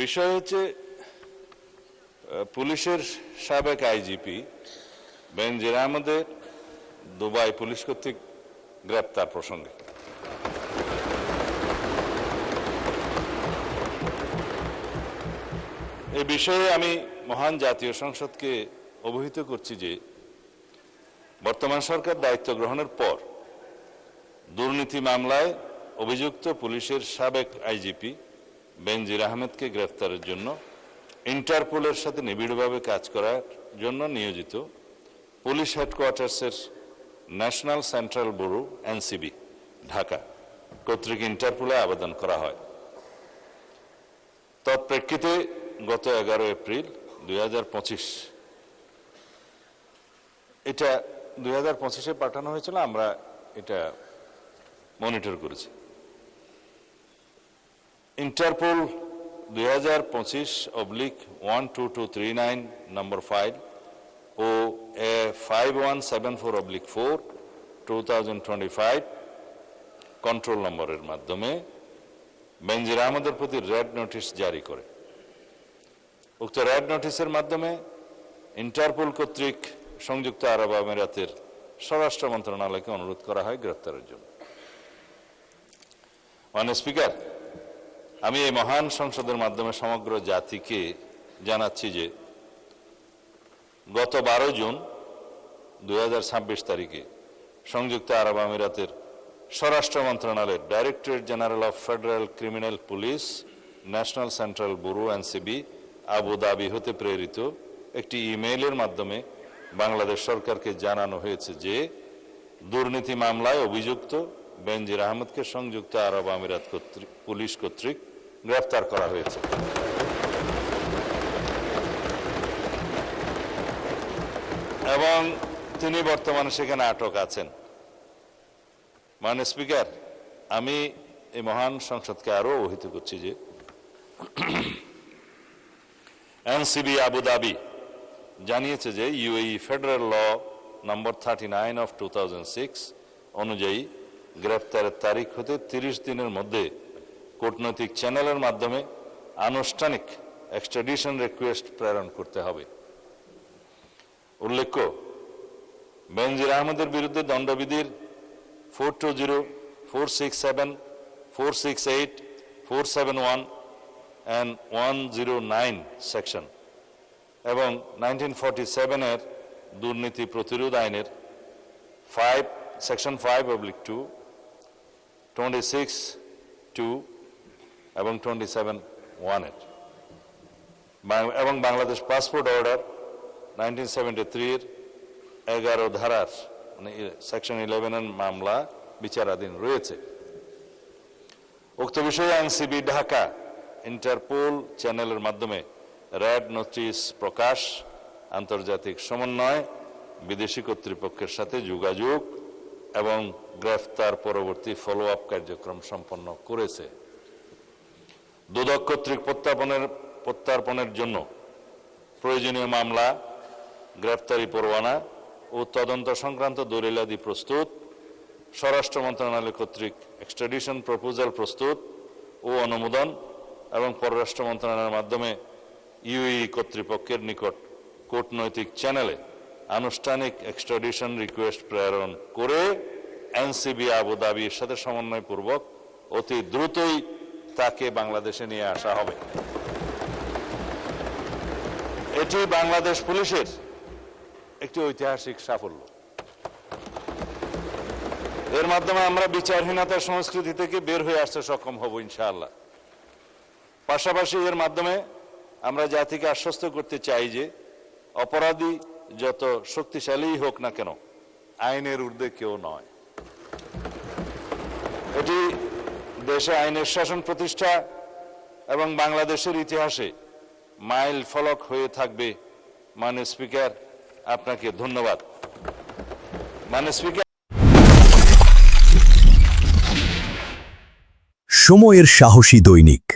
বিষয় হচ্ছে পুলিশের সাবেক আইজিপি বেনজির আহমেদের দুবাই পুলিশ কর্তৃক গ্রেপ্তার প্রসঙ্গে। এ বিষয়ে আমি মহান জাতীয় সংসদকে অবহিত করছি যে বর্তমান সরকার দায়িত্ব গ্রহণের পর দুর্নীতি মামলায় অভিযুক্ত পুলিশের সাবেক আইজিপি বেনজির আহমেদকে গ্রেফতারের জন্য ইন্টারপোলের সাথে নিবিড়ভাবে কাজ করার জন্য নিয়োজিত পুলিশ হেডকোয়ার্টার্সের national central bureau NCB Dhaka কর্তৃক ইন্টারপোলে আবেদন করা হয়। তৎপ্রেক্ষিতে গত 11 এপ্রিল 2025 এটা 2025-এ পাঠানো হয়েছিল, আমরা এটা মনিটর করেছি। ইন্টারপোল 2025/12239 নম্বর ফাইল ও 5174/4 2025 কন্ট্রোল নম্বরের মাধ্যমে বেনজির আহমেদের প্রতি রেড নোটিশ জারি করে। উক্ত রেড নোটিশের মাধ্যমে ইন্টারপোল কর্তৃক সংযুক্ত আরব আমিরাতের স্বরাষ্ট্র মন্ত্রণালয়কে অনুরোধ করা হয় গ্রেফতারের জন্য। মাননীয় স্পিকার, আমি এই মহান সংসদের মাধ্যমে সমগ্র জাতিকে জানাচ্ছি যে গত 12 জুন 2026 তারিখে সংযুক্ত আরব আমিরাতের স্বরাষ্ট্র মন্ত্রণালয়ের directorate general of federal criminal police national central bureau NCB Abu Dhabi হতে প্রেরিত একটি ইমেইলের মাধ্যমে বাংলাদেশ সরকারকে জানানো হয়েছে যে দুর্নীতি মামলায় অভিযুক্ত বেনজির আহমেদকে সংযুক্ত আরব আমিরাত পুলিশ কর্তৃক গ্রেফতার করা হয়েছে এবং তিনি বর্তমানে সেখানে আটক আছেন। মাননীয় স্পিকার, আমি এই মহান সংসদকে আরো অবহিত করছি যে এনসিবি আবু ধাবি জানিয়েছে যে UAE federal law number 39 of 2006 অনুযায়ী গ্রেফতারের তারিখ হতে 30 দিনের মধ্যে কূটনৈতিক চ্যানেলের মাধ্যমে আনুষ্ঠানিক এক্সট্রাডিশন রিকোয়েস্ট প্রেরণ করতে হবে। উল্লেখ্য, বেনজির আহমেদের বিরুদ্ধে দণ্ডবিধির 420, 467, 468, 471 and 109 সেকশন এবং 1947-এর দুর্নীতি প্রতিরোধ আইনের সেকশন 5/2, 26(2) এবং 27(1) এবং বাংলাদেশ পাসপোর্ট অর্ডার 1973-এর 11 ধারার মানে সেকশন 11-এর মামলা বিচারাধীন রয়েছে। উক্ত বিষয়ে এনসিবি ঢাকা ইন্টারপোল চ্যানেলের মাধ্যমে রেড নোটিশ প্রকাশ, আন্তর্জাতিক সমন্বয়, বিদেশি কর্তৃপক্ষের সাথে যোগাযোগ এবং গ্রেফতার পরবর্তী ফলো আপ কার্যক্রম সম্পন্ন করেছে। দুদক কর্তৃক প্রত্যার্পণের জন্য প্রয়োজনীয় মামলা, গ্রেফতারি পরোয়ানা ও তদন্ত সংক্রান্ত দলিলাদি প্রস্তুত, স্বরাষ্ট্র মন্ত্রণালয় কর্তৃক এক্সট্রাডিশন প্রপোজাল প্রস্তুত ও অনুমোদন এবং পররাষ্ট্র মন্ত্রণালয়ের মাধ্যমে ইউএই কর্তৃপক্ষের নিকট কূটনৈতিক চ্যানেলে আনুষ্ঠানিক এক্সট্রাডিশন রিকোয়েস্ট প্রেরণ করে এনসিবি আবু ধাবির সাথে সমন্বয়পূর্বক অতি দ্রুতই তাকে বাংলাদেশে নিয়ে আসা হবে। এটি বাংলাদেশ পুলিশের একটি ঐতিহাসিক সাফল্য। এর মাধ্যমে আমরা বিচারহীনতার সংস্কৃতি থেকে বের হয়ে আসতে সক্ষম হব ইনশাআল্লাহ। পাশাপাশি এর মাধ্যমে আমরা জাতিকে আশ্বস্ত করতে চাই যে অপরাধী যত শক্তিশালী হোক না কেন, আইনের ঊর্ধ্বে কেউ নয়। এটি দেশে আইনের শাসন প্রতিষ্ঠা এবং বাংলাদেশের ইতিহাসে মাইল ফলক হয়ে থাকবে। মাননীয় স্পিকার, আপনাকে ধন্যবাদ। মাননীয় স্পিকার, সময়ের সাহসী দৈনিক।